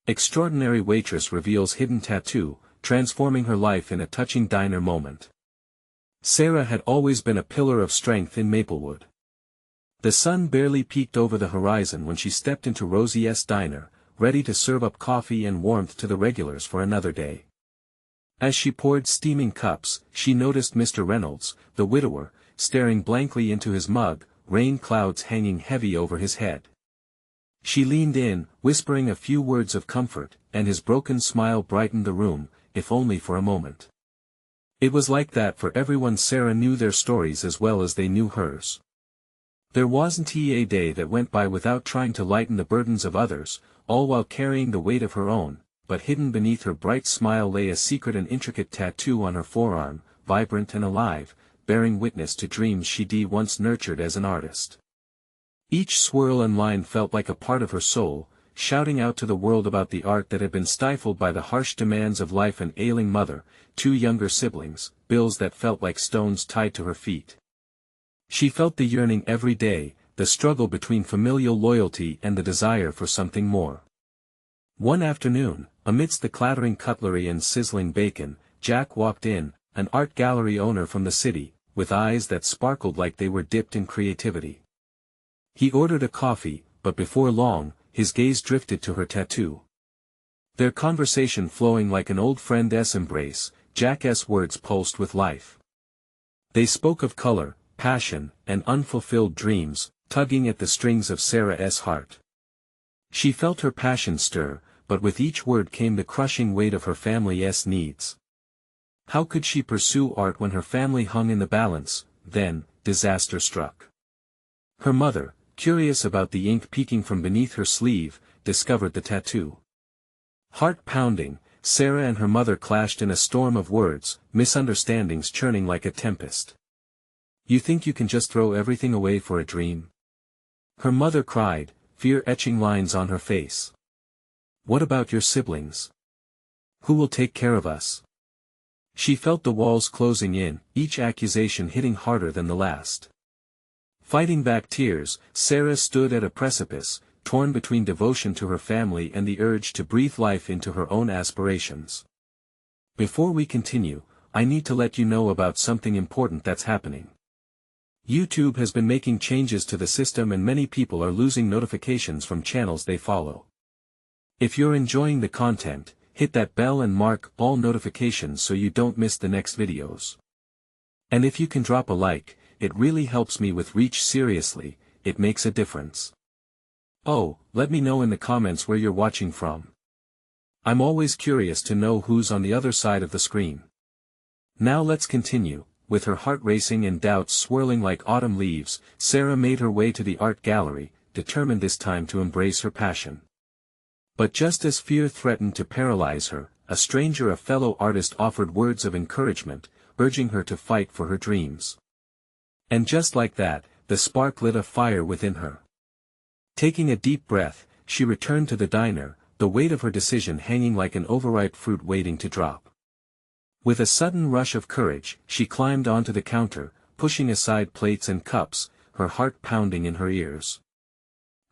Extraordinary waitress reveals hidden tattoo, transforming her life in a touching diner moment. Sarah had always been a pillar of strength in Maplewood. The sun barely peeked over the horizon when she stepped into Rosie's diner, ready to serve up coffee and warmth to the regulars for another day. As she poured steaming cups, she noticed Mr. Reynolds, the widower, staring blankly into his mug, rain clouds hanging heavy over his head. She leaned in, whispering a few words of comfort, and his broken smile brightened the room, if only for a moment. It was like that for everyone. Sarah knew their stories as well as they knew hers. There wasn't a day that went by without trying to lighten the burdens of others, all while carrying the weight of her own, but hidden beneath her bright smile lay a secret and intricate tattoo on her forearm, vibrant and alive, bearing witness to dreams she'd once nurtured as an artist. Each swirl and line felt like a part of her soul, shouting out to the world about the art that had been stifled by the harsh demands of life: an ailing mother, 2 younger siblings, bills that felt like stones tied to her feet. She felt the yearning every day, the struggle between familial loyalty and the desire for something more. One afternoon, amidst the clattering cutlery and sizzling bacon, Jack walked in, an art gallery owner from the city, with eyes that sparkled like they were dipped in creativity. He ordered a coffee, but before long, his gaze drifted to her tattoo. Their conversation flowing like an old friend's embrace, Jack's words pulsed with life. They spoke of color, passion, and unfulfilled dreams, tugging at the strings of Sarah's heart. She felt her passion stir, but with each word came the crushing weight of her family's needs. How could she pursue art when her family hung in the balance? Then, disaster struck. Her mother, curious about the ink peeking from beneath her sleeve, discovered the tattoo. Heart-pounding, Sarah and her mother clashed in a storm of words, misunderstandings churning like a tempest. "You think you can just throw everything away for a dream?" her mother cried, fear etching lines on her face. "What about your siblings? Who will take care of us?" She felt the walls closing in, each accusation hitting harder than the last. Fighting back tears, Sarah stood at a precipice, torn between devotion to her family and the urge to breathe life into her own aspirations. Before we continue, I need to let you know about something important that's happening. YouTube has been making changes to the system and many people are losing notifications from channels they follow. If you're enjoying the content, hit that bell and mark all notifications so you don't miss the next videos. And if you can drop a like, it really helps me with reach. Seriously, it makes a difference. Oh, let me know in the comments where you're watching from. I'm always curious to know who's on the other side of the screen. Now let's continue. With her heart racing and doubts swirling like autumn leaves, Sarah made her way to the art gallery, determined this time to embrace her passion. But just as fear threatened to paralyze her, a stranger, a fellow artist, offered words of encouragement, urging her to fight for her dreams. And just like that, the spark lit a fire within her. Taking a deep breath, she returned to the diner, the weight of her decision hanging like an overripe fruit waiting to drop. With a sudden rush of courage, she climbed onto the counter, pushing aside plates and cups, her heart pounding in her ears.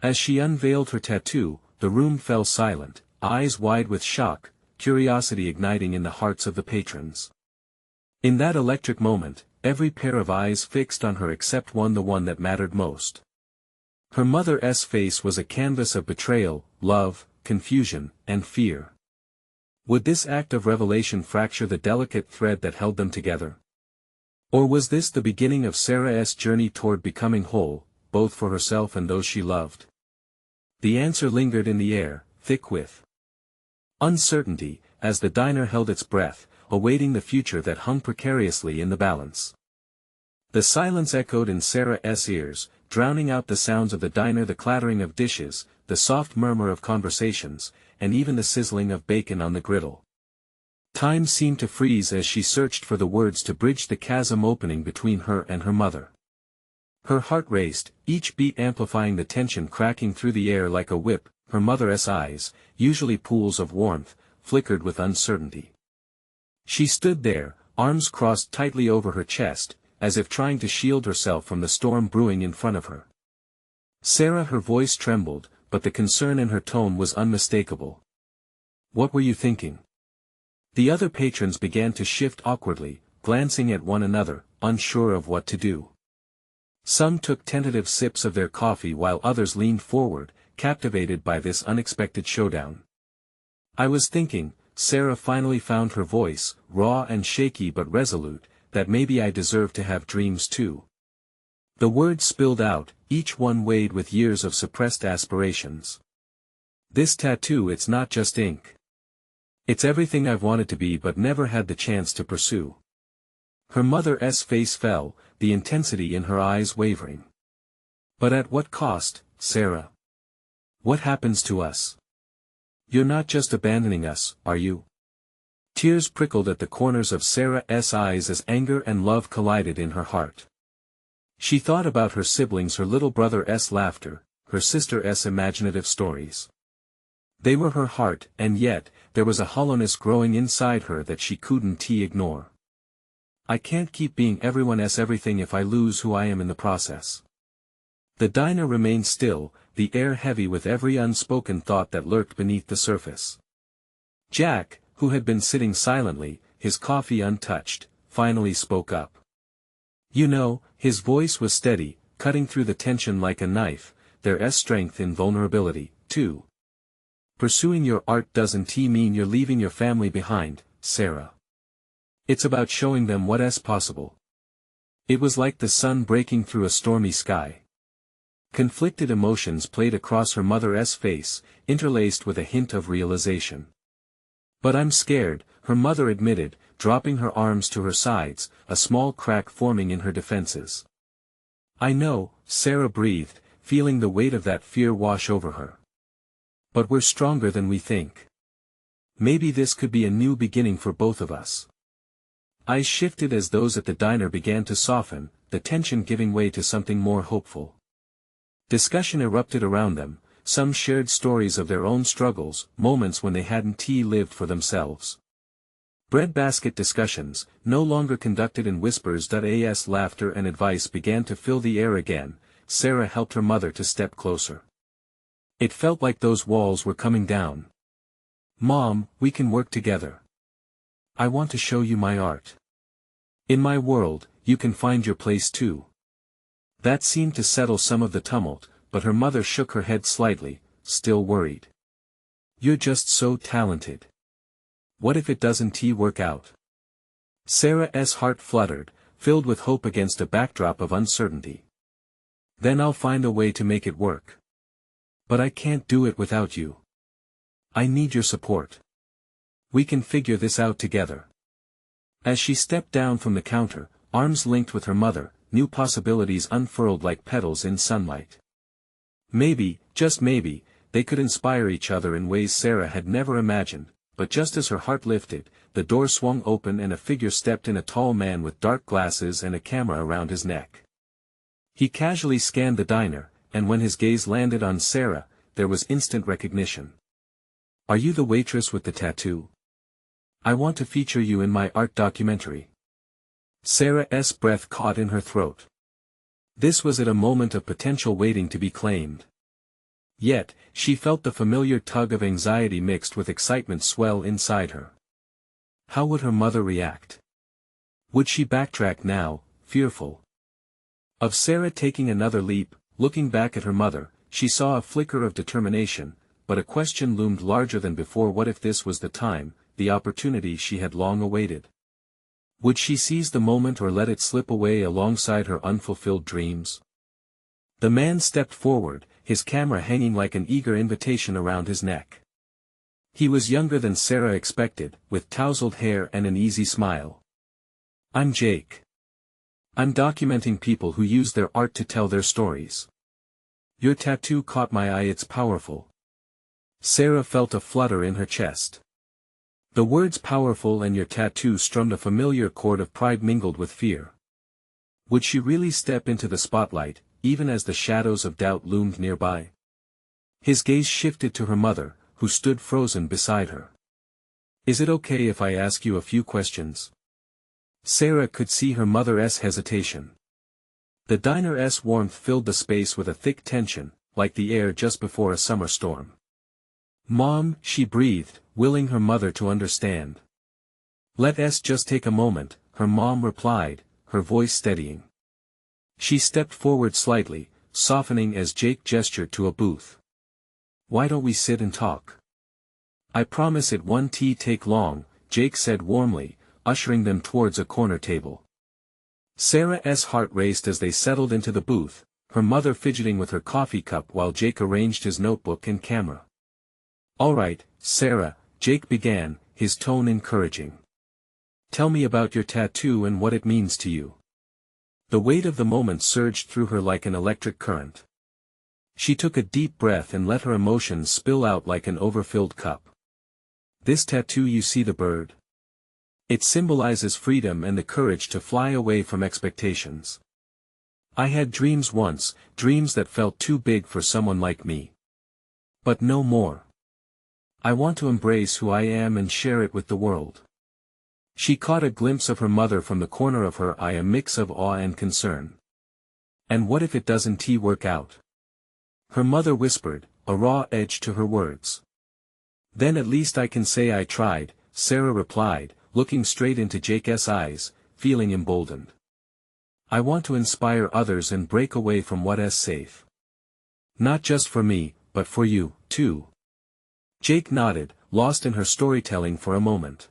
As she unveiled her tattoo, the room fell silent, eyes wide with shock, curiosity igniting in the hearts of the patrons. In that electric moment, every pair of eyes fixed on her except one, the one that mattered most. Her mother's face was a canvas of betrayal, love, confusion, and fear. Would this act of revelation fracture the delicate thread that held them together? Or was this the beginning of Sarah's journey toward becoming whole, both for herself and those she loved? The answer lingered in the air, thick with uncertainty, as the diner held its breath, awaiting the future that hung precariously in the balance. The silence echoed in Sarah's ears, drowning out the sounds of the diner, the clattering of dishes, the soft murmur of conversations, and even the sizzling of bacon on the griddle. Time seemed to freeze as she searched for the words to bridge the chasm opening between her and her mother. Her heart raced, each beat amplifying the tension cracking through the air like a whip. Her mother's eyes, usually pools of warmth, flickered with uncertainty. She stood there, arms crossed tightly over her chest, as if trying to shield herself from the storm brewing in front of her. Sarah, her voice trembled, but the concern in her tone was unmistakable. What were you thinking? The other patrons began to shift awkwardly, glancing at one another, unsure of what to do. Some took tentative sips of their coffee while others leaned forward, captivated by this unexpected showdown. I was thinking, Sarah finally found her voice, raw and shaky but resolute, that maybe I deserve to have dreams too. The words spilled out, each one weighed with years of suppressed aspirations. This tattoo, it's not just ink. It's everything I've wanted to be but never had the chance to pursue. Her mother's face fell, the intensity in her eyes wavering. But at what cost, Sarah? What happens to us? You're not just abandoning us, are you? Tears prickled at the corners of Sarah's eyes as anger and love collided in her heart. She thought about her siblings, her little brother's laughter, her sister's imaginative stories. They were her heart, and yet, there was a hollowness growing inside her that she couldn't ignore. I can't keep being everyone's everything if I lose who I am in the process. The diner remained still, the air heavy with every unspoken thought that lurked beneath the surface. Jack, who had been sitting silently, his coffee untouched, finally spoke up. You know, his voice was steady, cutting through the tension like a knife, there's strength in vulnerability, too. Pursuing your art doesn't mean you're leaving your family behind, Sarah. It's about showing them what's possible. It was like the sun breaking through a stormy sky. Conflicted emotions played across her mother's face, interlaced with a hint of realization. But I'm scared, her mother admitted, dropping her arms to her sides, a small crack forming in her defenses. I know, Sarah breathed, feeling the weight of that fear wash over her. But we're stronger than we think. Maybe this could be a new beginning for both of us. Eyes shifted as those at the diner began to soften, the tension giving way to something more hopeful. Discussion erupted around them, some shared stories of their own struggles, moments when they hadn't lived for themselves. Breadbasket discussions, no longer conducted in whispers. As laughter and advice began to fill the air again, Sarah helped her mother to step closer. It felt like those walls were coming down. Mom, we can work together. I want to show you my art. In my world, you can find your place too. That seemed to settle some of the tumult, but her mother shook her head slightly, still worried. You're just so talented. What if it doesn't work out? Sarah's heart fluttered, filled with hope against a backdrop of uncertainty. Then I'll find a way to make it work. But I can't do it without you. I need your support. We can figure this out together. As she stepped down from the counter, arms linked with her mother, new possibilities unfurled like petals in sunlight. Maybe, just maybe, they could inspire each other in ways Sarah had never imagined, but just as her heart lifted, the door swung open and a figure stepped in, a tall man with dark glasses and a camera around his neck. He casually scanned the diner, and when his gaze landed on Sarah, there was instant recognition. Are you the waitress with the tattoo? I want to feature you in my art documentary. Sarah's breath caught in her throat. This was at a moment of potential waiting to be claimed. Yet, she felt the familiar tug of anxiety mixed with excitement swell inside her. How would her mother react? Would she backtrack now, fearful of Sarah taking another leap? Looking back at her mother, she saw a flicker of determination, but a question loomed larger than before. What if this was the time, the opportunity she had long awaited? Would she seize the moment or let it slip away alongside her unfulfilled dreams? The man stepped forward, his camera hanging like an eager invitation around his neck. He was younger than Sarah expected, with tousled hair and an easy smile. I'm Jake. I'm documenting people who use their art to tell their stories. Your tattoo caught my eye, it's powerful. Sarah felt a flutter in her chest. The words powerful and your tattoo strummed a familiar chord of pride mingled with fear. Would she really step into the spotlight, even as the shadows of doubt loomed nearby? His gaze shifted to her mother, who stood frozen beside her. Is it okay if I ask you a few questions? Sarah could see her mother's hesitation. The diner's warmth filled the space with a thick tension, like the air just before a summer storm. Mom, she breathed, willing her mother to understand. "Let us just take a moment," her mom replied, her voice steadying. She stepped forward slightly, softening as Jake gestured to a booth. "Why don't we sit and talk? I promise it won't take long," Jake said warmly, ushering them towards a corner table. Sarah's heart raced as they settled into the booth, her mother fidgeting with her coffee cup while Jake arranged his notebook and camera. "All right, Sarah," Jake began, his tone encouraging. "Tell me about your tattoo and what it means to you." The weight of the moment surged through her like an electric current. She took a deep breath and let her emotions spill out like an overfilled cup. "This tattoo, you see the bird? It symbolizes freedom and the courage to fly away from expectations. I had dreams once, dreams that felt too big for someone like me. But no more. I want to embrace who I am and share it with the world." She caught a glimpse of her mother from the corner of her eye, a mix of awe and concern. "And what if it doesn't work out?" her mother whispered, a raw edge to her words. "Then at least I can say I tried," Sarah replied, looking straight into Jake's eyes, feeling emboldened. "I want to inspire others and break away from what's safe. Not just for me, but for you, too." Jake nodded, lost in her storytelling for a moment.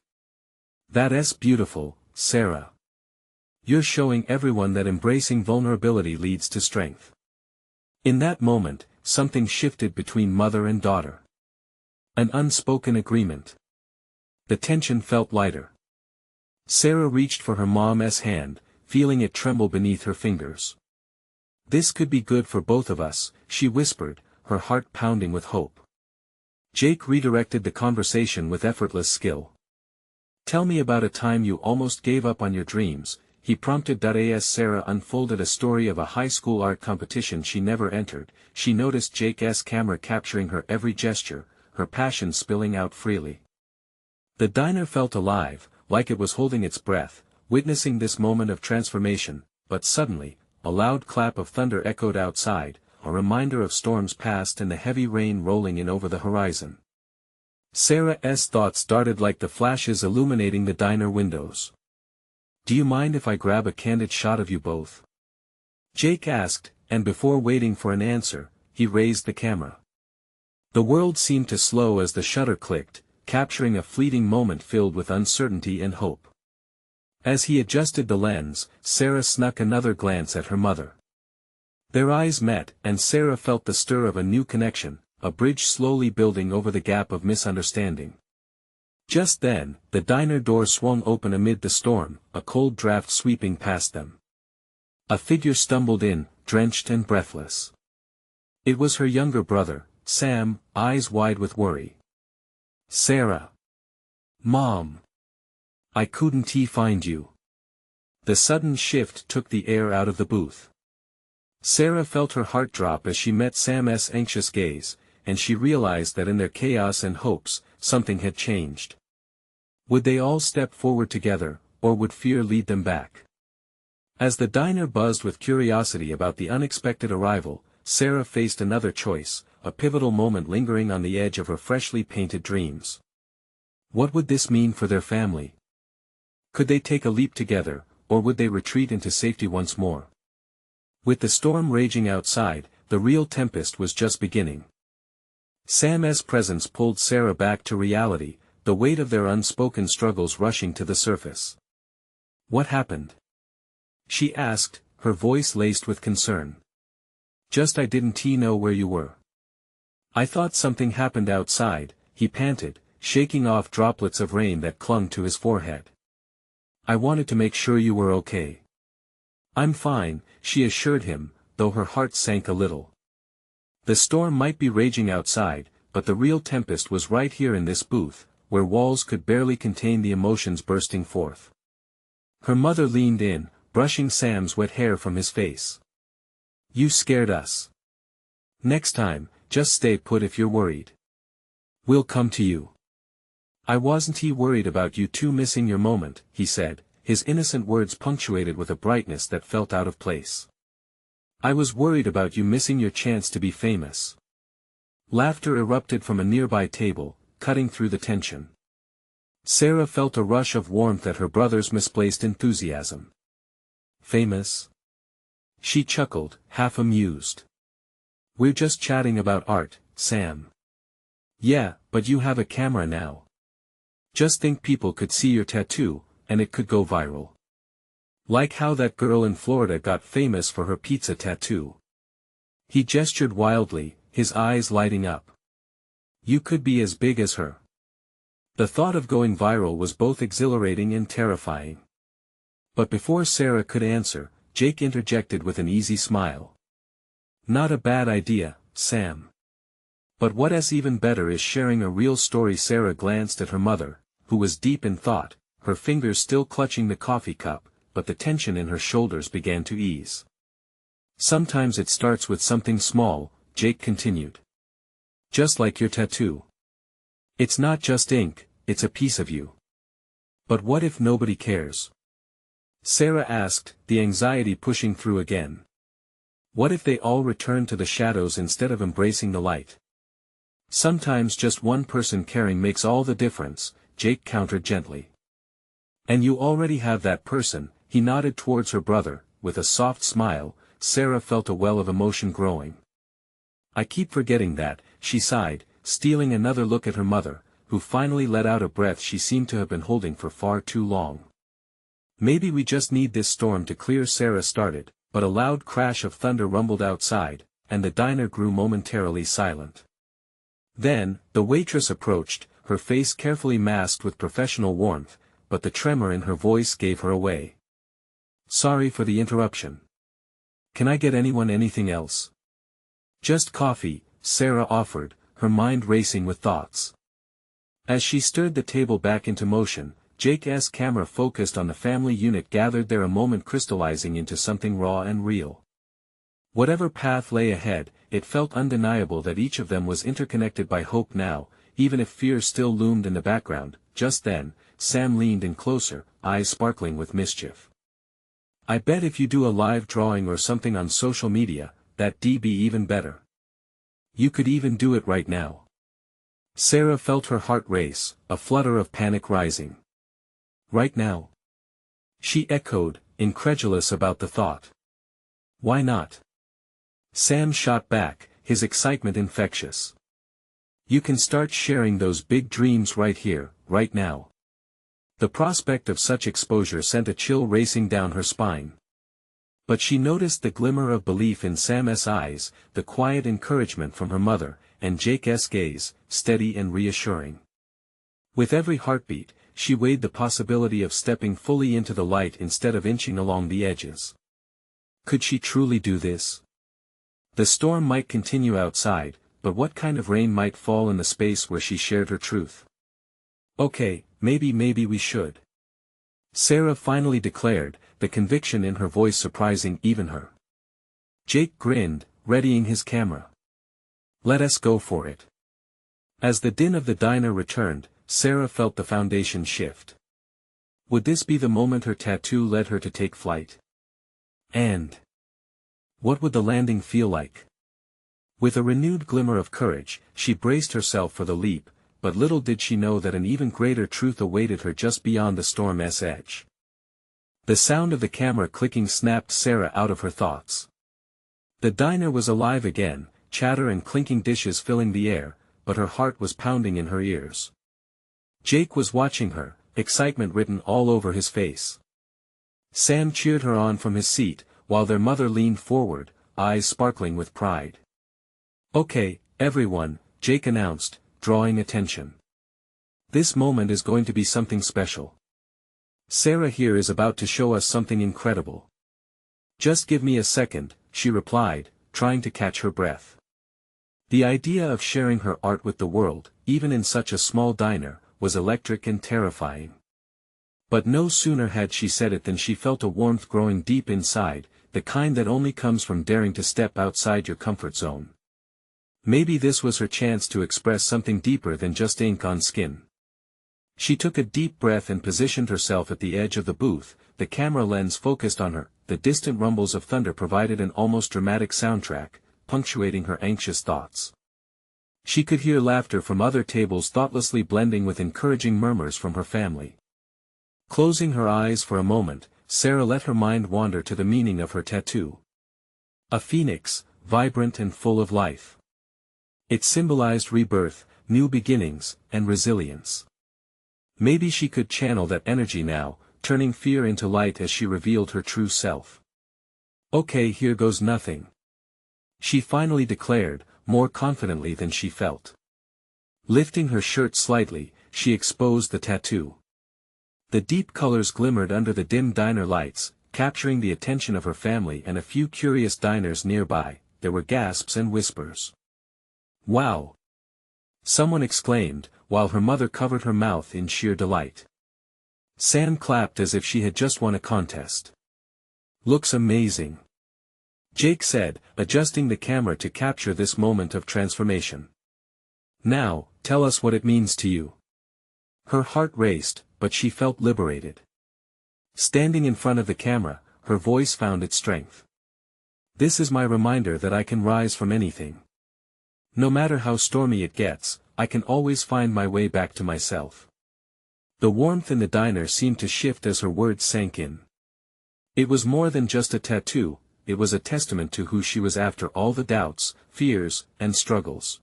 "That's beautiful, Sarah. You're showing everyone that embracing vulnerability leads to strength." In that moment, something shifted between mother and daughter. An unspoken agreement. The tension felt lighter. Sarah reached for her mom's hand, feeling it tremble beneath her fingers. "This could be good for both of us," she whispered, her heart pounding with hope. Jake redirected the conversation with effortless skill. "Tell me about a time you almost gave up on your dreams," he prompted. As Sarah unfolded a story of a high school art competition she never entered, she noticed Jake's camera capturing her every gesture, her passion spilling out freely. The diner felt alive, like it was holding its breath, witnessing this moment of transformation, but suddenly, a loud clap of thunder echoed outside, a reminder of storms past and the heavy rain rolling in over the horizon. Sarah's thoughts darted like the flashes illuminating the diner windows. "Do you mind if I grab a candid shot of you both?" Jake asked, and before waiting for an answer, he raised the camera. The world seemed to slow as the shutter clicked, capturing a fleeting moment filled with uncertainty and hope. As he adjusted the lens, Sarah snuck another glance at her mother. Their eyes met, and Sarah felt the stir of a new connection, a bridge slowly building over the gap of misunderstanding. Just then, the diner door swung open amid the storm, a cold draft sweeping past them. A figure stumbled in, drenched and breathless. It was her younger brother, Sam, eyes wide with worry. "Sarah. Mom. I couldn't find you." The sudden shift took the air out of the booth. Sarah felt her heart drop as she met Sam's anxious gaze, and she realized that in their chaos and hopes, something had changed. Would they all step forward together, or would fear lead them back? As the diner buzzed with curiosity about the unexpected arrival, Sarah faced another choice, a pivotal moment lingering on the edge of her freshly painted dreams. What would this mean for their family? Could they take a leap together, or would they retreat into safety once more? With the storm raging outside, the real tempest was just beginning. Sam's presence pulled Sarah back to reality, the weight of their unspoken struggles rushing to the surface. "What happened?" she asked, her voice laced with concern. I didn't know where you were." "I thought something happened outside," he panted, shaking off droplets of rain that clung to his forehead. "I wanted to make sure you were okay." "I'm fine," she assured him, though her heart sank a little. The storm might be raging outside, but the real tempest was right here in this booth, where walls could barely contain the emotions bursting forth. Her mother leaned in, brushing Sam's wet hair from his face. "You scared us. Next time, just stay put if you're worried. We'll come to you." "I wasn't worried about you two missing your moment," he said, his innocent words punctuated with a brightness that felt out of place. "I was worried about you missing your chance to be famous." Laughter erupted from a nearby table, cutting through the tension. Sarah felt a rush of warmth at her brother's misplaced enthusiasm. Famous? She chuckled, half amused. We're just chatting about art, Sam. Yeah, but you have a camera now. Just think, people could see your tattoo, and it could go viral. Like how that girl in Florida got famous for her pizza tattoo. He gestured wildly, his eyes lighting up. You could be as big as her. The thought of going viral was both exhilarating and terrifying. But before Sarah could answer, Jake interjected with an easy smile. Not a bad idea, Sam. But what's even better is sharing a real story. Sarah glanced at her mother, who was deep in thought, her fingers still clutching the coffee cup, but the tension in her shoulders began to ease. Sometimes it starts with something small, Jake continued. Just like your tattoo. It's not just ink, it's a piece of you. But what if nobody cares? Sarah asked, the anxiety pushing through again. What if they all return to the shadows instead of embracing the light? Sometimes just one person caring makes all the difference, Jake countered gently. And you already have that person, he nodded towards her brother, with a soft smile. Sarah felt a well of emotion growing. I keep forgetting that, she sighed, stealing another look at her mother, who finally let out a breath she seemed to have been holding for far too long. Maybe we just need this storm to clear. Sarah started, but a loud crash of thunder rumbled outside, and the diner grew momentarily silent. Then, the waitress approached, her face carefully masked with professional warmth, but the tremor in her voice gave her away. Sorry for the interruption. Can I get anyone anything else? Just coffee, Sarah offered, her mind racing with thoughts. As she stirred the table back into motion, Jake's camera focused on the family unit gathered there, a moment crystallizing into something raw and real. Whatever path lay ahead, it felt undeniable that each of them was interconnected by hope now, even if fear still loomed in the background. Just then, Sam leaned in closer, eyes sparkling with mischief. I bet if you do a live drawing or something on social media, that'd be even better. You could even do it right now. Sarah felt her heart race, a flutter of panic rising. Right now? She echoed, incredulous about the thought. Why not? Sam shot back, his excitement infectious. You can start sharing those big dreams right here, right now. The prospect of such exposure sent a chill racing down her spine. But she noticed the glimmer of belief in Sam's eyes, the quiet encouragement from her mother, and Jake's gaze, steady and reassuring. With every heartbeat, she weighed the possibility of stepping fully into the light instead of inching along the edges. Could she truly do this? The storm might continue outside, but what kind of rain might fall in the space where she shared her truth? Okay, maybe we should. Sarah finally declared, the conviction in her voice surprising even her. Jake grinned, readying his camera. Let us go for it. As the din of the diner returned, Sarah felt the foundation shift. Would this be the moment her tattoo led her to take flight? And what would the landing feel like? With a renewed glimmer of courage, she braced herself for the leap, but little did she know that an even greater truth awaited her just beyond the storm's edge. The sound of the camera clicking snapped Sarah out of her thoughts. The diner was alive again, chatter and clinking dishes filling the air, but her heart was pounding in her ears. Jake was watching her, excitement written all over his face. Sam cheered her on from his seat, while their mother leaned forward, eyes sparkling with pride. Okay, everyone, Jake announced, drawing attention. This moment is going to be something special. Sarah here is about to show us something incredible. Just give me a second, she replied, trying to catch her breath. The idea of sharing her art with the world, even in such a small diner, was electric and terrifying. But no sooner had she said it than she felt a warmth growing deep inside, the kind that only comes from daring to step outside your comfort zone. Maybe this was her chance to express something deeper than just ink on skin. She took a deep breath and positioned herself at the edge of the booth, the camera lens focused on her. The distant rumbles of thunder provided an almost dramatic soundtrack, punctuating her anxious thoughts. She could hear laughter from other tables thoughtlessly blending with encouraging murmurs from her family. Closing her eyes for a moment, Sarah let her mind wander to the meaning of her tattoo. A phoenix, vibrant and full of life. It symbolized rebirth, new beginnings, and resilience. Maybe she could channel that energy now, turning fear into light as she revealed her true self. Okay, here goes nothing. She finally declared, more confidently than she felt. Lifting her shirt slightly, she exposed the tattoo. The deep colors glimmered under the dim diner lights, capturing the attention of her family and a few curious diners nearby. There were gasps and whispers. Wow! Someone exclaimed, while her mother covered her mouth in sheer delight. Sam clapped as if she had just won a contest. Looks amazing. Jake said, adjusting the camera to capture this moment of transformation. Now, tell us what it means to you. Her heart raced, but she felt liberated. Standing in front of the camera, her voice found its strength. This is my reminder that I can rise from anything. No matter how stormy it gets, I can always find my way back to myself. The warmth in the diner seemed to shift as her words sank in. It was more than just a tattoo, it was a testament to who she was after all the doubts, fears, and struggles.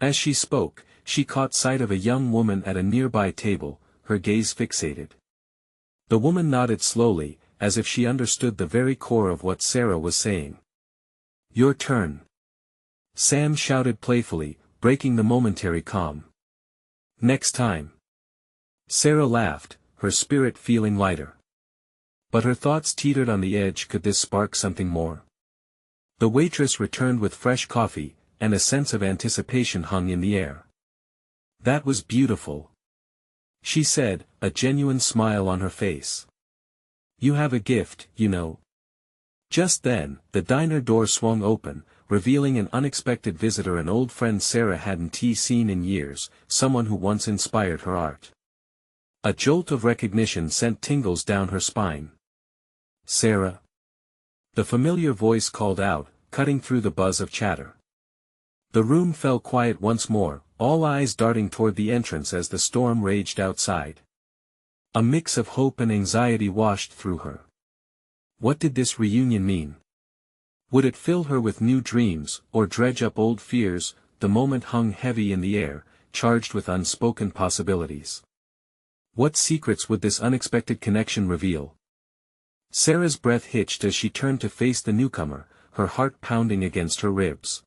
As she spoke, she caught sight of a young woman at a nearby table, her gaze fixated. The woman nodded slowly, as if she understood the very core of what Sarah was saying. Your turn. Sam shouted playfully, breaking the momentary calm. Next time. Sarah laughed, her spirit feeling lighter. But her thoughts teetered on the edge. Could this spark something more? The waitress returned with fresh coffee, and a sense of anticipation hung in the air. That was beautiful, she said, a genuine smile on her face. You have a gift, you know. Just then, the diner door swung open, revealing an unexpected visitor, an old friend Sarah hadn't seen in years, someone who once inspired her art. A jolt of recognition sent tingles down her spine. Sarah? The familiar voice called out, cutting through the buzz of chatter. The room fell quiet once more, all eyes darting toward the entrance as the storm raged outside. A mix of hope and anxiety washed through her. What did this reunion mean? Would it fill her with new dreams, or dredge up old fears? The moment hung heavy in the air, charged with unspoken possibilities. What secrets would this unexpected connection reveal? Sarah's breath hitched as she turned to face the newcomer, her heart pounding against her ribs.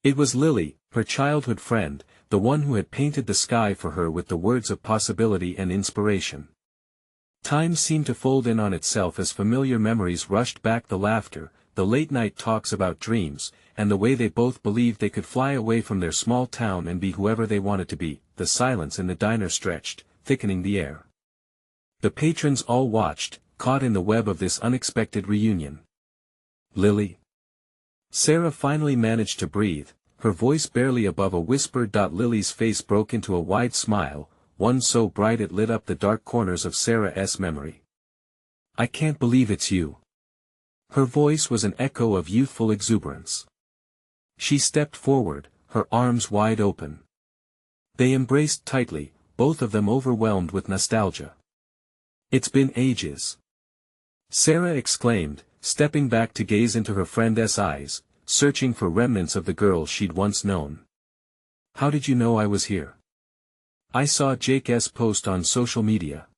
It was Lily, her childhood friend, the one who had painted the sky for her with the words of possibility and inspiration. Time seemed to fold in on itself as familiar memories rushed back, the laughter, the late-night talks about dreams, and the way they both believed they could fly away from their small town and be whoever they wanted to be. The silence in the diner stretched, thickening the air. The patrons all watched, caught in the web of this unexpected reunion. Lily? Sarah finally managed to breathe, her voice barely above a whisper. Lily's face broke into a wide smile, one so bright it lit up the dark corners of Sarah's memory. I can't believe it's you. Her voice was an echo of youthful exuberance. She stepped forward, her arms wide open. They embraced tightly, both of them overwhelmed with nostalgia. It's been ages. Sarah exclaimed, stepping back to gaze into her friend's eyes, searching for remnants of the girl she'd once known. How did you know I was here? I saw Jake's post on social media.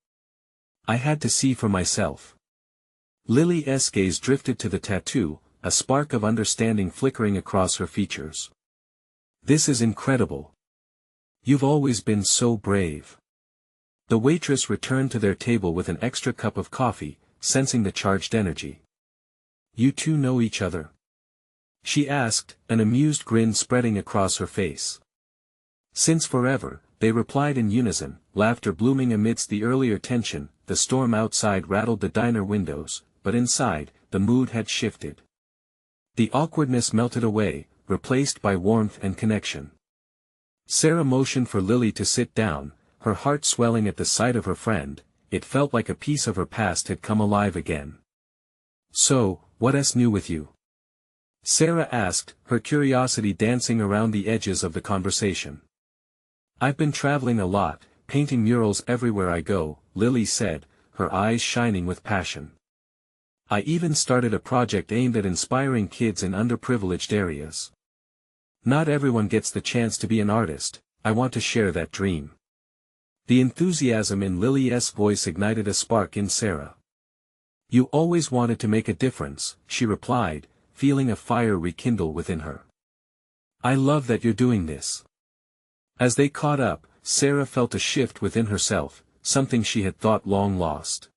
I had to see for myself. Lily's gaze drifted to the tattoo, a spark of understanding flickering across her features. This is incredible. You've always been so brave. The waitress returned to their table with an extra cup of coffee, sensing the charged energy. You two know each other? She asked, an amused grin spreading across her face. Since forever, they replied in unison, laughter blooming amidst the earlier tension. The storm outside rattled the diner windows, but inside, the mood had shifted. The awkwardness melted away, replaced by warmth and connection. Sarah motioned for Lily to sit down, her heart swelling at the sight of her friend. It felt like a piece of her past had come alive again. So, what's new with you? Sarah asked, her curiosity dancing around the edges of the conversation. I've been traveling a lot, painting murals everywhere I go, Lily said, her eyes shining with passion. I even started a project aimed at inspiring kids in underprivileged areas. Not everyone gets the chance to be an artist, I want to share that dream. The enthusiasm in Lily's voice ignited a spark in Sarah. You always wanted to make a difference, she replied, feeling a fire rekindle within her. I love that you're doing this. As they caught up, Sarah felt a shift within herself, something she had thought long lost.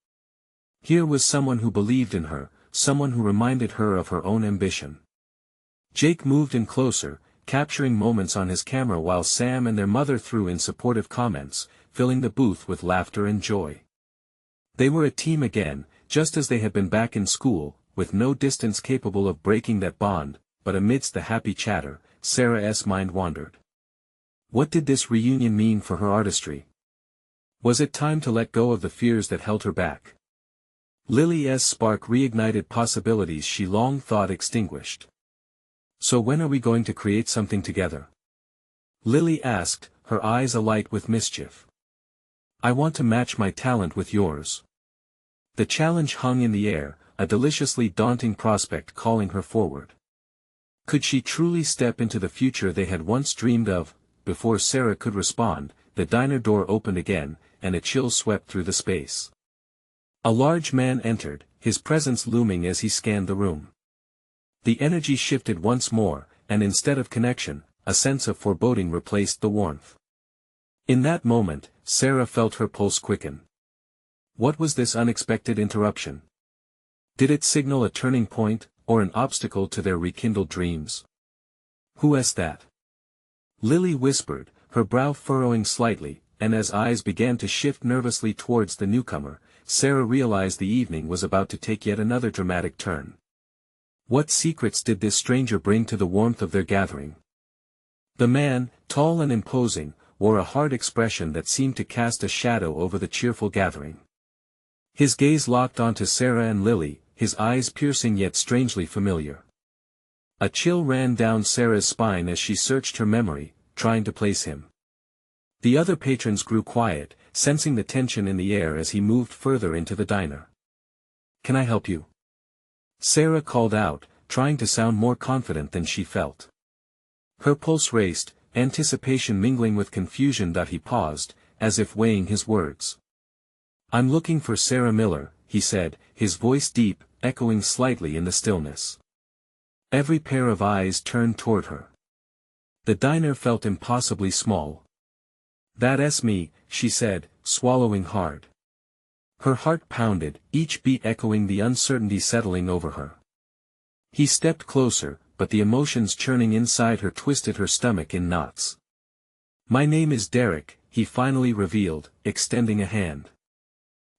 Here was someone who believed in her, someone who reminded her of her own ambition. Jake moved in closer, capturing moments on his camera while Sam and their mother threw in supportive comments, filling the booth with laughter and joy. They were a team again, just as they had been back in school, with no distance capable of breaking that bond, but amidst the happy chatter, Sarah's mind wandered. What did this reunion mean for her artistry? Was it time to let go of the fears that held her back? Lily's spark reignited possibilities she long thought extinguished. So when are we going to create something together? Lily asked, her eyes alight with mischief. I want to match my talent with yours. The challenge hung in the air, a deliciously daunting prospect calling her forward. Could she truly step into the future they had once dreamed of? Before Sarah could respond, the diner door opened again, and a chill swept through the space. A large man entered, his presence looming as he scanned the room. The energy shifted once more, and instead of connection, a sense of foreboding replaced the warmth. In that moment, Sarah felt her pulse quicken. What was this unexpected interruption? Did it signal a turning point, or an obstacle to their rekindled dreams? Who is that? Lily whispered, her brow furrowing slightly, and as eyes began to shift nervously towards the newcomer, Sarah realized the evening was about to take yet another dramatic turn. What secrets did this stranger bring to the warmth of their gathering? The man, tall and imposing, wore a hard expression that seemed to cast a shadow over the cheerful gathering. His gaze locked onto Sarah and Lily, his eyes piercing yet strangely familiar. A chill ran down Sarah's spine as she searched her memory, trying to place him. The other patrons grew quiet, sensing the tension in the air as he moved further into the diner. Can I help you? Sarah called out, trying to sound more confident than she felt. Her pulse raced, anticipation mingling with confusion. He paused, as if weighing his words. I'm looking for Sarah Miller, he said, his voice deep, echoing slightly in the stillness. Every pair of eyes turned toward her. The diner felt impossibly small. That's me, she said, swallowing hard. Her heart pounded, each beat echoing the uncertainty settling over her. He stepped closer, but the emotions churning inside her twisted her stomach in knots. My name is Derek, he finally revealed, extending a hand.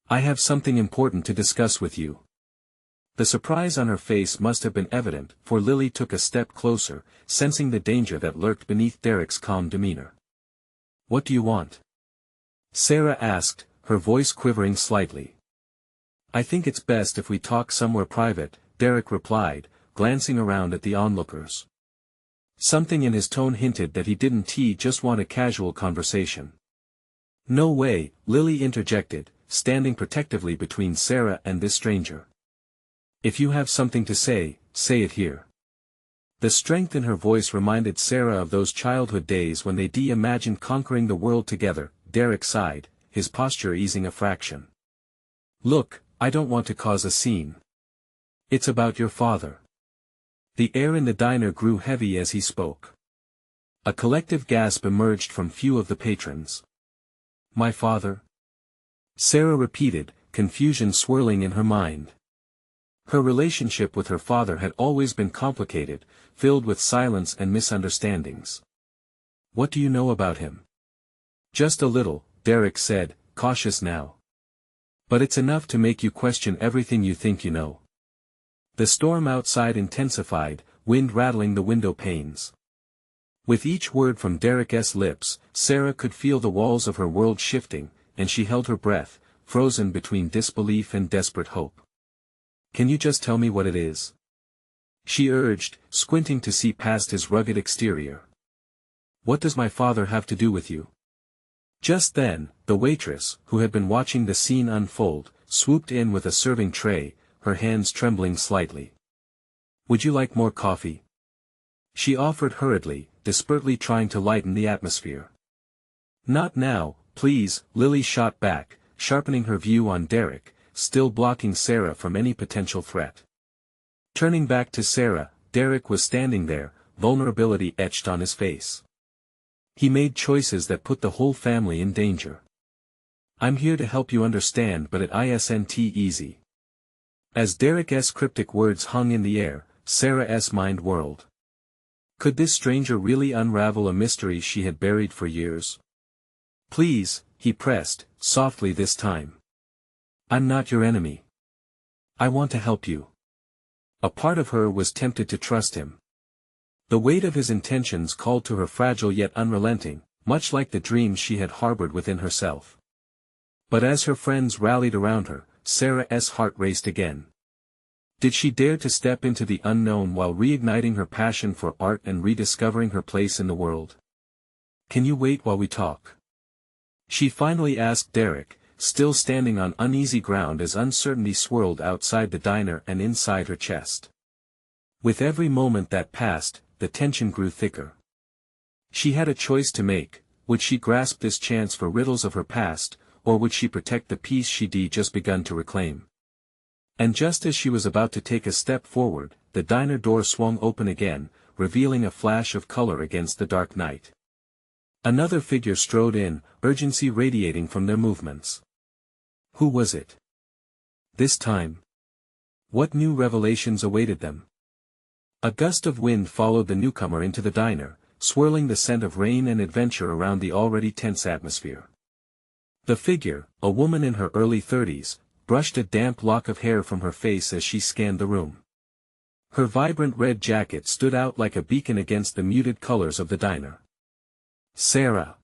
I have something important to discuss with you. The surprise on her face must have been evident, for Lily took a step closer, sensing the danger that lurked beneath Derek's calm demeanor. What do you want? Sarah asked, her voice quivering slightly. I think it's best if we talk somewhere private, Derek replied, glancing around at the onlookers. Something in his tone hinted that he didn't just want a casual conversation. No way, Lily interjected, standing protectively between Sarah and this stranger. If you have something to say it here. The strength in her voice reminded Sarah of those childhood days when they imagined conquering the world together. Derek sighed, his posture easing a fraction. Look, I don't want to cause a scene. It's about your father. The air in the diner grew heavy as he spoke. A collective gasp emerged from few of the patrons. My father? Sarah repeated, confusion swirling in her mind. Her relationship with her father had always been complicated, filled with silence and misunderstandings. What do you know about him? Just a little, Derek said, cautious now. But it's enough to make you question everything you think you know. The storm outside intensified, wind rattling the window panes. With each word from Derek's lips, Sarah could feel the walls of her world shifting, and she held her breath, frozen between disbelief and desperate hope. Can you just tell me what it is? she urged, squinting to see past his rugged exterior. What does my father have to do with you? Just then, the waitress, who had been watching the scene unfold, swooped in with a serving tray, her hands trembling slightly. Would you like more coffee? She offered hurriedly, desperately trying to lighten the atmosphere. Not now, please, Lily shot back, sharpening her view on Derek, still blocking Sarah from any potential threat. Turning back to Sarah, Derek was standing there, vulnerability etched on his face. He made choices that put the whole family in danger. I'm here to help you understand, but it isn't easy. As Derek's cryptic words hung in the air, Sarah's mind whirled. Could this stranger really unravel a mystery she had buried for years? Please, he pressed, softly this time. I'm not your enemy. I want to help you. A part of her was tempted to trust him. The weight of his intentions called to her fragile yet unrelenting, much like the dreams she had harbored within herself. But as her friends rallied around her, Sarah's heart raced again. Did she dare to step into the unknown while reigniting her passion for art and rediscovering her place in the world? Can you wait while we talk? She finally asked Derek, still standing on uneasy ground as uncertainty swirled outside the diner and inside her chest. With every moment that passed, the tension grew thicker. She had a choice to make: would she grasp this chance for riddles of her past, or would she protect the peace she'd just begun to reclaim? And just as she was about to take a step forward, the diner door swung open again, revealing a flash of color against the dark night. Another figure strode in, urgency radiating from their movements. Who was it? This time? What new revelations awaited them? A gust of wind followed the newcomer into the diner, swirling the scent of rain and adventure around the already tense atmosphere. The figure, a woman in her early 30s, brushed a damp lock of hair from her face as she scanned the room. Her vibrant red jacket stood out like a beacon against the muted colors of the diner. Sarah!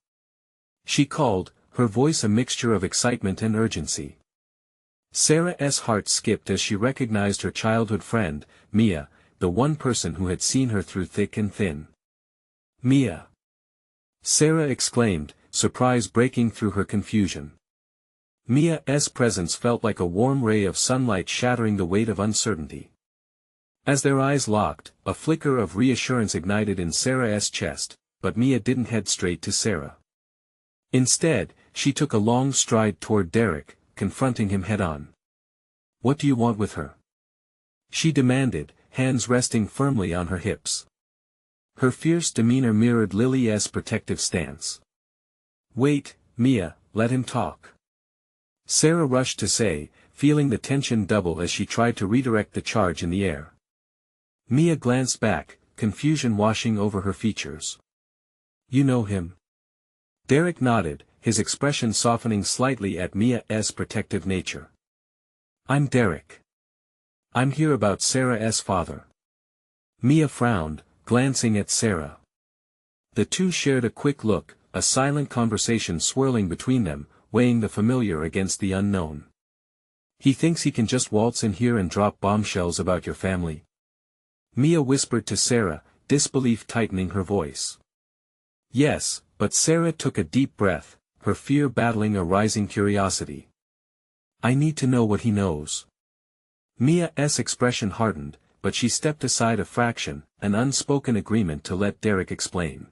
She called, her voice a mixture of excitement and urgency. Sarah's heart skipped as she recognized her childhood friend, Mia, the one person who had seen her through thick and thin. Mia! Sarah exclaimed, surprise breaking through her confusion. Mia's presence felt like a warm ray of sunlight shattering the weight of uncertainty. As their eyes locked, a flicker of reassurance ignited in Sarah's chest, but Mia didn't head straight to Sarah. Instead, she took a long stride toward Derek, confronting him head-on. What do you want with her? She demanded, hands resting firmly on her hips. Her fierce demeanor mirrored Lily's protective stance. Wait, Mia, let him talk. Sarah rushed to say, feeling the tension double as she tried to redirect the charge in the air. Mia glanced back, confusion washing over her features. You know him? Derek nodded, his expression softening slightly at Mia's protective nature. I'm Derek. I'm here about Sarah's father. Mia frowned, glancing at Sarah. The two shared a quick look, a silent conversation swirling between them, weighing the familiar against the unknown. He thinks he can just waltz in here and drop bombshells about your family? Mia whispered to Sarah, disbelief tightening her voice. Yes, but Sarah took a deep breath, her fear battling a rising curiosity. I need to know what he knows. Mia's expression hardened, but she stepped aside a fraction, an unspoken agreement to let Derek explain.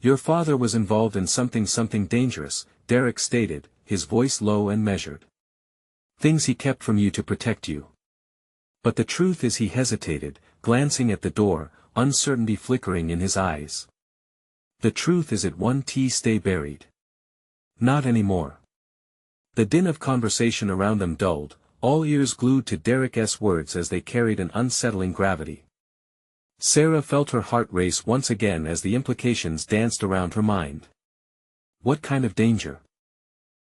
Your father was involved in something dangerous, Derek stated, his voice low and measured. Things he kept from you to protect you. But the truth is, he hesitated, glancing at the door, uncertainty flickering in his eyes. The truth is, it won't stay buried. Not anymore. The din of conversation around them dulled, all ears glued to Derek's words as they carried an unsettling gravity. Sarah felt her heart race once again as the implications danced around her mind. What kind of danger?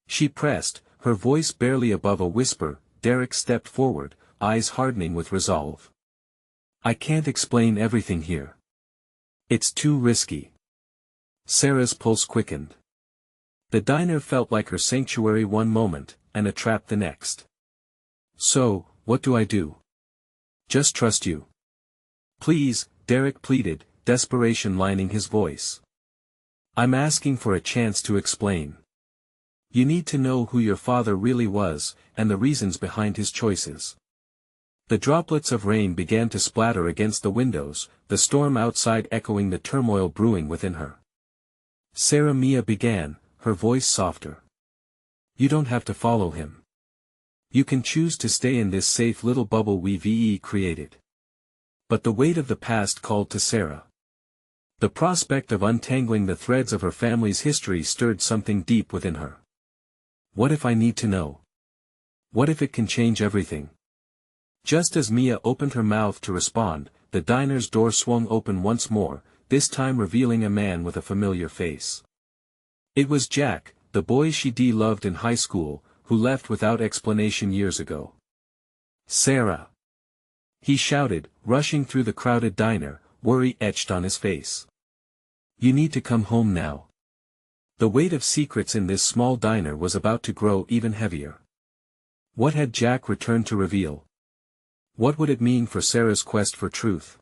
She pressed, her voice barely above a whisper. Derek stepped forward, eyes hardening with resolve. I can't explain everything here. It's too risky. Sarah's pulse quickened. The diner felt like her sanctuary one moment, and a trap the next. So, what do I do? Just trust you. Please, Derek pleaded, desperation lining his voice. I'm asking for a chance to explain. You need to know who your father really was, and the reasons behind his choices. The droplets of rain began to splatter against the windows, the storm outside echoing the turmoil brewing within her. Sarah Mia began, her voice softer. You don't have to follow him. You can choose to stay in this safe little bubble we've created. But the weight of the past called to Sarah. The prospect of untangling the threads of her family's history stirred something deep within her. What if I need to know? What if it can change everything? Just as Mia opened her mouth to respond, the diner's door swung open once more, this time revealing a man with a familiar face. It was Jack, the boy she loved in high school, who left without explanation years ago. Sarah! He shouted, rushing through the crowded diner, worry etched on his face. You need to come home now. The weight of secrets in this small diner was about to grow even heavier. What had Jack returned to reveal? What would it mean for Sarah's quest for truth?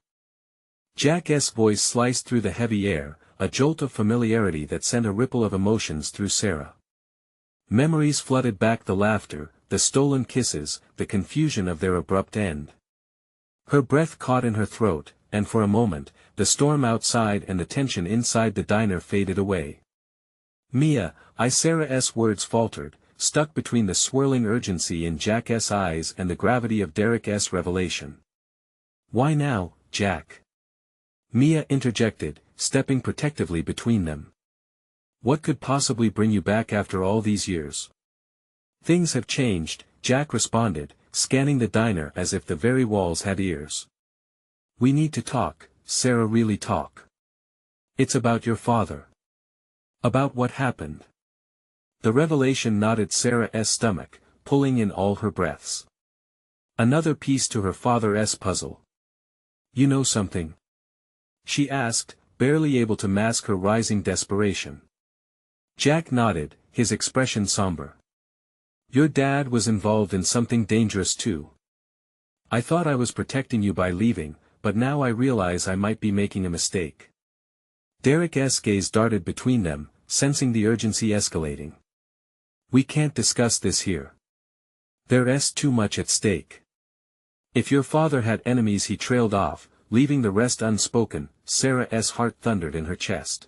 Jack's voice sliced through the heavy air, a jolt of familiarity that sent a ripple of emotions through Sarah. Memories flooded back, the laughter, the stolen kisses, the confusion of their abrupt end. Her breath caught in her throat, and for a moment, the storm outside and the tension inside the diner faded away. Mia, Sarah's words faltered, stuck between the swirling urgency in Jack's eyes and the gravity of Derek's revelation. Why now, Jack? Mia interjected, stepping protectively between them. What could possibly bring you back after all these years? Things have changed, Jack responded, scanning the diner as if the very walls had ears. We need to talk, Sarah, really talk. It's about your father. About what happened. The revelation knotted Sarah's stomach, pulling in all her breaths. Another piece to her father's puzzle. You know something? She asked, barely able to mask her rising desperation. Jack nodded, his expression somber. Your dad was involved in something dangerous too. I thought I was protecting you by leaving, but now I realize I might be making a mistake. Derek's gaze darted between them, sensing the urgency escalating. We can't discuss this here. There's too much at stake. If your father had enemies, he trailed off, leaving the rest unspoken. Sarah's heart thundered in her chest.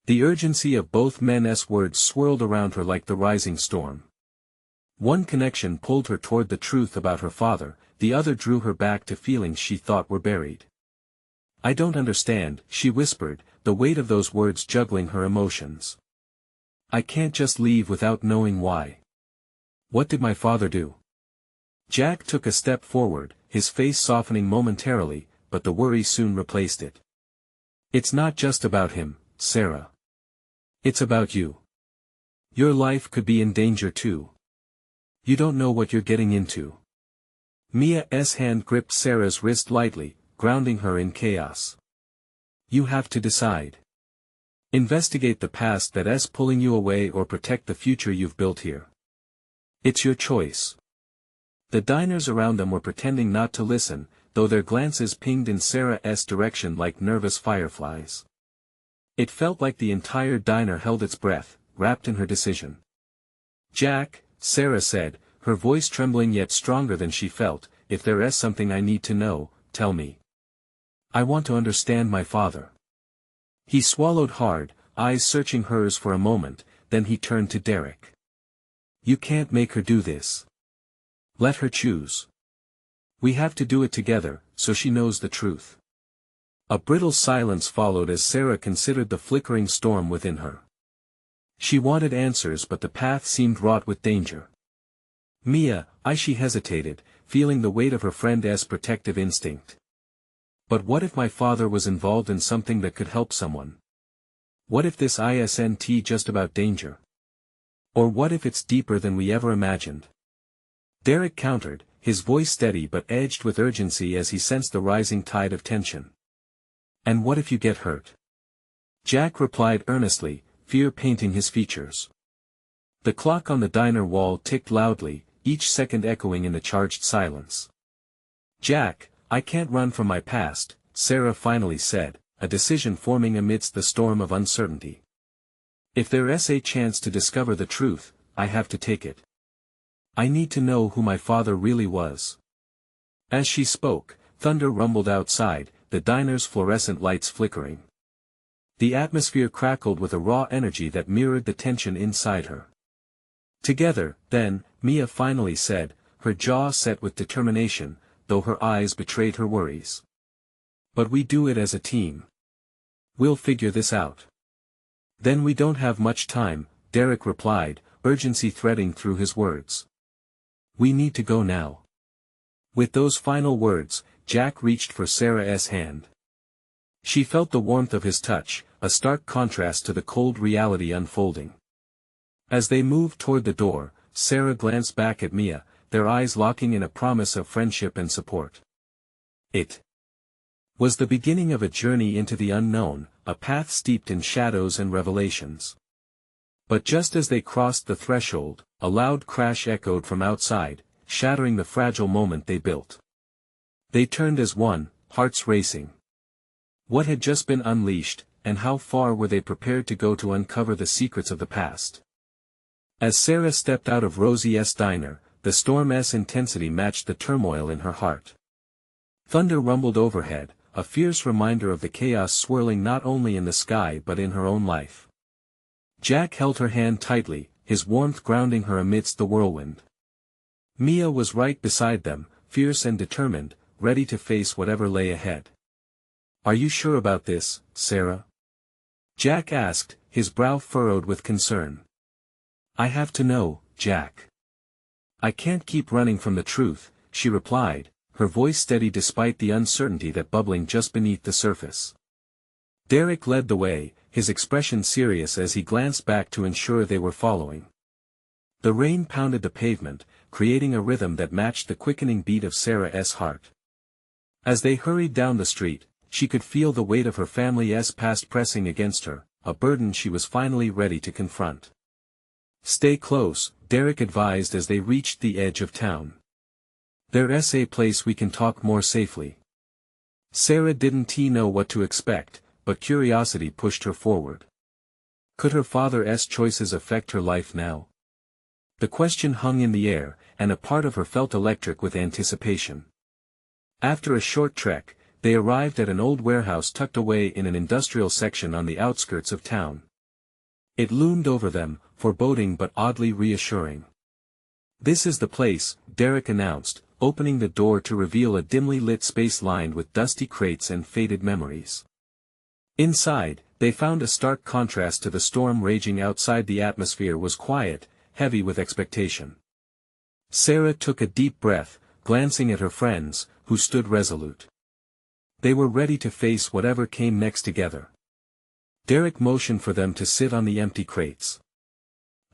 The urgency of both men's words swirled around her like the rising storm. One connection pulled her toward the truth about her father, the other drew her back to feelings she thought were buried. I don't understand, she whispered, the weight of those words juggling her emotions. I can't just leave without knowing why. What did my father do? Jack took a step forward, his face softening momentarily, but the worry soon replaced it. It's not just about him, Sarah. It's about you. Your life could be in danger too. You don't know what you're getting into. Mia's hand gripped Sarah's wrist lightly, grounding her in chaos. You have to decide. Investigate the past that's pulling you away or protect the future you've built here. It's your choice. The diners around them were pretending not to listen, though their glances pinged in Sarah's direction like nervous fireflies. It felt like the entire diner held its breath, wrapped in her decision. Jack, Sarah said, her voice trembling yet stronger than she felt, if there is something I need to know, tell me. I want to understand my father. He swallowed hard, eyes searching hers for a moment, then he turned to Derek. You can't make her do this. Let her choose. We have to do it together, so she knows the truth. A brittle silence followed as Sarah considered the flickering storm within her. She wanted answers, but the path seemed wrought with danger. Mia, she hesitated, feeling the weight of her friend's protective instinct. But what if my father was involved in something that could help someone? What if this isn't just about danger? Or what if it's deeper than we ever imagined? Derek countered, his voice steady but edged with urgency as he sensed the rising tide of tension. And what if you get hurt? Jack replied earnestly, fear painting his features. The clock on the diner wall ticked loudly, each second echoing in the charged silence. Jack, I can't run from my past, Sarah finally said, a decision forming amidst the storm of uncertainty. If there's a chance to discover the truth, I have to take it. I need to know who my father really was. As she spoke, thunder rumbled outside, the diner's fluorescent lights flickering. The atmosphere crackled with a raw energy that mirrored the tension inside her. Together, then, Mia finally said, her jaw set with determination, though her eyes betrayed her worries. But we do it as a team. We'll figure this out. Then we don't have much time, Derek replied, urgency threading through his words. We need to go now. With those final words, Jack reached for Sarah's hand. She felt the warmth of his touch, a stark contrast to the cold reality unfolding. As they moved toward the door, Sarah glanced back at Mia, their eyes locking in a promise of friendship and support. It was the beginning of a journey into the unknown, a path steeped in shadows and revelations. But just as they crossed the threshold, a loud crash echoed from outside, shattering the fragile moment they built. They turned as one, hearts racing. What had just been unleashed, and how far were they prepared to go to uncover the secrets of the past? As Sarah stepped out of Rosie's diner, the storm's intensity matched the turmoil in her heart. Thunder rumbled overhead, a fierce reminder of the chaos swirling not only in the sky but in her own life. Jack held her hand tightly, his warmth grounding her amidst the whirlwind. Mia was right beside them, fierce and determined, ready to face whatever lay ahead. Are you sure about this, Sarah? Jack asked, his brow furrowed with concern. I have to know, Jack. I can't keep running from the truth, she replied, her voice steady despite the uncertainty that bubbling just beneath the surface. Derek led the way, his expression serious as he glanced back to ensure they were following. The rain pounded the pavement, creating a rhythm that matched the quickening beat of Sarah's heart. As they hurried down the street, she could feel the weight of her family's past pressing against her, a burden she was finally ready to confront. Stay close, Derek advised as they reached the edge of town. There's a place we can talk more safely. Sarah didn't know what to expect, but curiosity pushed her forward. Could her father's choices affect her life now? The question hung in the air, and a part of her felt electric with anticipation. After a short trek, they arrived at an old warehouse tucked away in an industrial section on the outskirts of town. It loomed over them, foreboding but oddly reassuring. This is the place, Derek announced, opening the door to reveal a dimly lit space lined with dusty crates and faded memories. Inside, they found a stark contrast to the storm raging outside. The atmosphere was quiet, heavy with expectation. Sarah took a deep breath, glancing at her friends, who stood resolute. They were ready to face whatever came next together. Derek motioned for them to sit on the empty crates.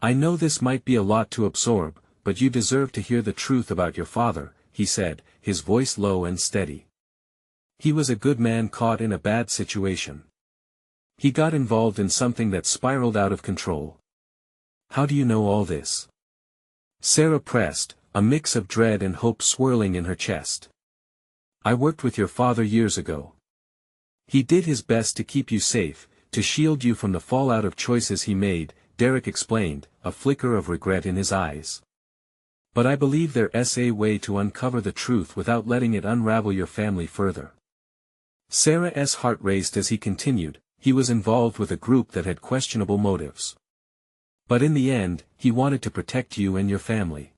I know this might be a lot to absorb, but you deserve to hear the truth about your father, he said, his voice low and steady. He was a good man caught in a bad situation. He got involved in something that spiraled out of control. How do you know all this? Sarah pressed, a mix of dread and hope swirling in her chest. I worked with your father years ago. He did his best to keep you safe, to shield you from the fallout of choices he made, Derek explained, a flicker of regret in his eyes. But I believe there's a way to uncover the truth without letting it unravel your family further. Sarah's heart raced as he continued. He was involved with a group that had questionable motives. But in the end, he wanted to protect you and your family.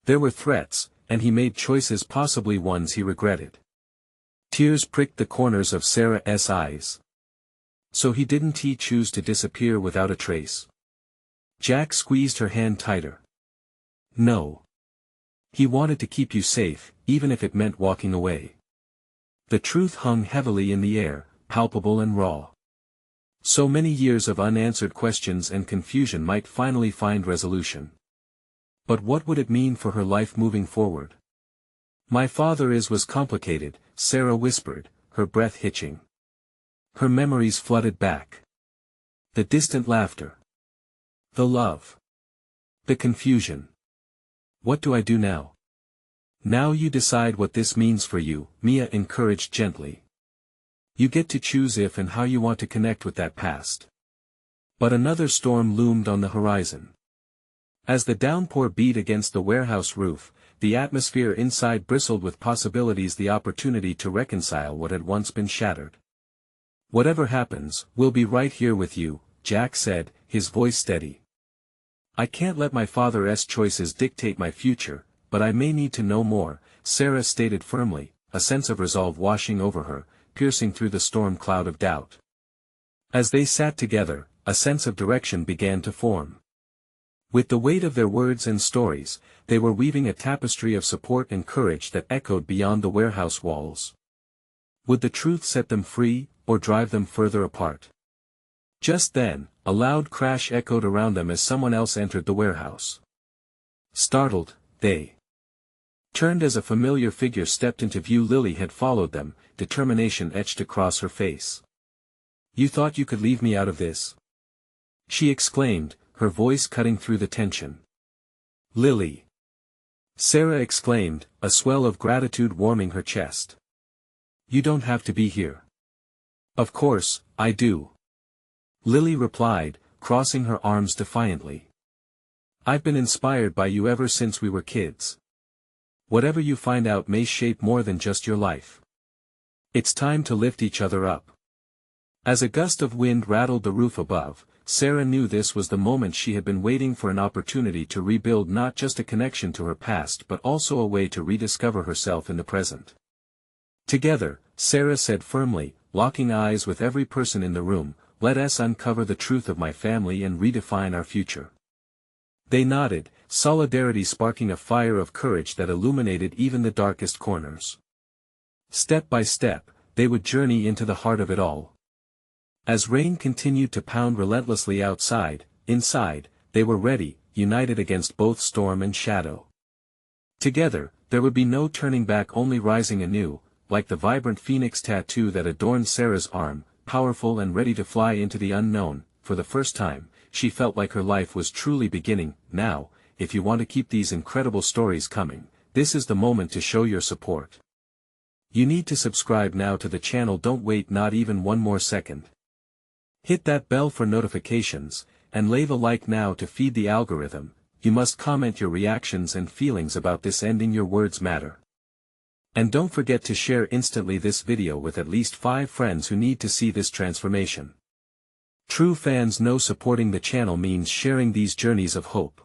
There were threats, and he made choices, possibly ones he regretted. Tears pricked the corners of Sarah's eyes. So he didn't choose to disappear without a trace? Jack squeezed her hand tighter. No. He wanted to keep you safe, even if it meant walking away. The truth hung heavily in the air, palpable and raw. So many years of unanswered questions and confusion might finally find resolution. But what would it mean for her life moving forward? My father was complicated, Sarah whispered, her breath hitching. Her memories flooded back. The distant laughter. The love. The confusion. What do I do now? Now you decide what this means for you, Mia encouraged gently. You get to choose if and how you want to connect with that past. But another storm loomed on the horizon. As the downpour beat against the warehouse roof, the atmosphere inside bristled with possibilities, the opportunity to reconcile what had once been shattered. Whatever happens, we'll be right here with you, Jack said, his voice steady. I can't let my father's choices dictate my future, but I may need to know more, Sarah stated firmly, a sense of resolve washing over her, piercing through the storm cloud of doubt. As they sat together, a sense of direction began to form. With the weight of their words and stories, they were weaving a tapestry of support and courage that echoed beyond the warehouse walls. Would the truth set them free, or drive them further apart? Just then, a loud crash echoed around them as someone else entered the warehouse. Startled, they turned as a familiar figure stepped into view. Lily had followed them, determination etched across her face. You thought you could leave me out of this? She exclaimed, her voice cutting through the tension. Lily! Sarah exclaimed, a swell of gratitude warming her chest. You don't have to be here. Of course, I do. Lily replied, crossing her arms defiantly. I've been inspired by you ever since we were kids. Whatever you find out may shape more than just your life. It's time to lift each other up. As a gust of wind rattled the roof above, Sarah knew this was the moment she had been waiting for, an opportunity to rebuild not just a connection to her past but also a way to rediscover herself in the present. Together, Sarah said firmly, locking eyes with every person in the room, let us uncover the truth of my family and redefine our future. They nodded, solidarity sparking a fire of courage that illuminated even the darkest corners. Step by step, they would journey into the heart of it all. As rain continued to pound relentlessly outside, inside, they were ready, united against both storm and shadow. Together, there would be no turning back, only rising anew, like the vibrant phoenix tattoo that adorned Sarah's arm, powerful and ready to fly into the unknown. For the first time, she felt like her life was truly beginning. Now, if you want to keep these incredible stories coming, this is the moment to show your support. You need to subscribe now to the channel. Don't wait not even one more second. Hit that bell for notifications, and leave a like now to feed the algorithm. You must comment your reactions and feelings about this ending. Your words matter. And don't forget to share instantly this video with at least 5 friends who need to see this transformation. True fans know supporting the channel means sharing these journeys of hope.